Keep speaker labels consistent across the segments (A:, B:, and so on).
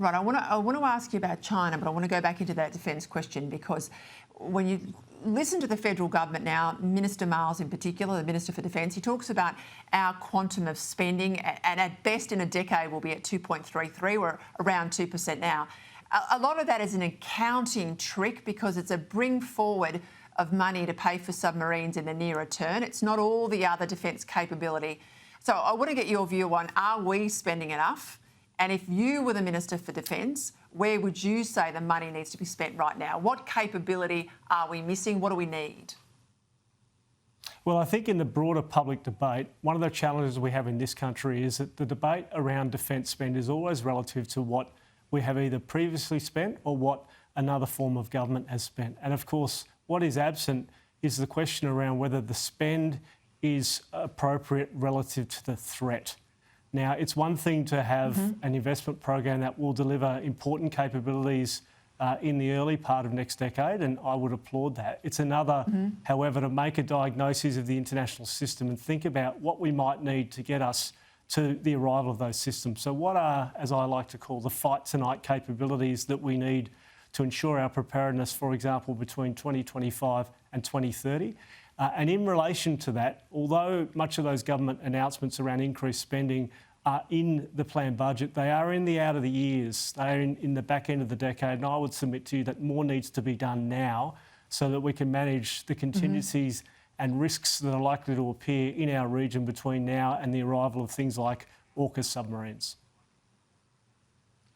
A: Right, I want to ask you about China, but I want to go back into that defence question because when you listen to the federal government now, Minister Miles in particular, the Minister for Defence, he talks about our quantum of spending, and at best in a decade we'll be at 2.33. We're around 2% now. A lot of that is an accounting trick because it's a bring forward of money to pay for submarines in the nearer term. It's not all the other defence capability. So I want to get your view on, are we spending enough? And if you were the Minister for Defence, where would you say the money needs to be spent right now? What capability are we missing? What do we need?
B: Well, I think in the broader public debate, one of the challenges we have in this country is that the debate around defence spend is always relative to what we have either previously spent or what another form of government has spent. And of course, what is absent is the question around whether the spend is appropriate relative to the threat. Now, it's one thing to have an investment program that will deliver important capabilities in the early part of next decade, and I would applaud that. It's another, however, to make a diagnosis of the international system and think about what we might need to get us to the arrival of those systems. So what are, as I like to call, the fight tonight capabilities that we need to ensure our preparedness, for example, between 2025 and 2030? And in relation to that, although much of those government announcements around increased spending are in the planned budget, they are in the out of the years. They are in the back end of the decade. And I would submit to you that more needs to be done now so that we can manage the contingencies and risks that are likely to appear in our region between now and the arrival of things like AUKUS submarines.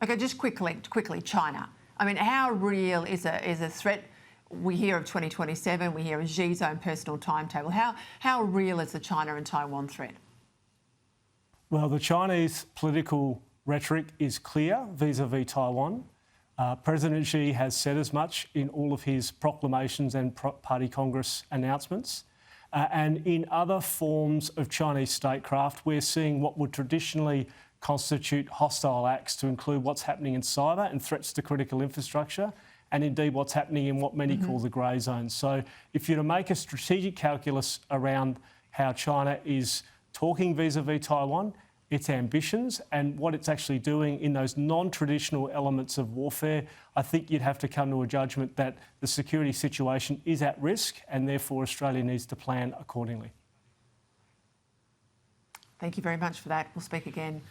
A: Okay, just quickly, China. I mean, how real is a threat? We hear of 2027, we hear of Xi's own personal timetable. How real is the China and Taiwan threat?
B: Well, the Chinese political rhetoric is clear vis-à-vis Taiwan. President Xi has said as much in all of his proclamations and party Congress announcements. And in other forms of Chinese statecraft, we're seeing what would traditionally constitute hostile acts to include what's happening in cyber and threats to critical infrastructure, and indeed what's happening in what many call the grey zone. So if you're to make a strategic calculus around how China is talking vis-à-vis Taiwan, its ambitions and what it's actually doing in those non-traditional elements of warfare, I think you'd have to come to a judgment that the security situation is at risk and therefore Australia needs to plan accordingly.
A: Thank you very much for that. We'll speak again.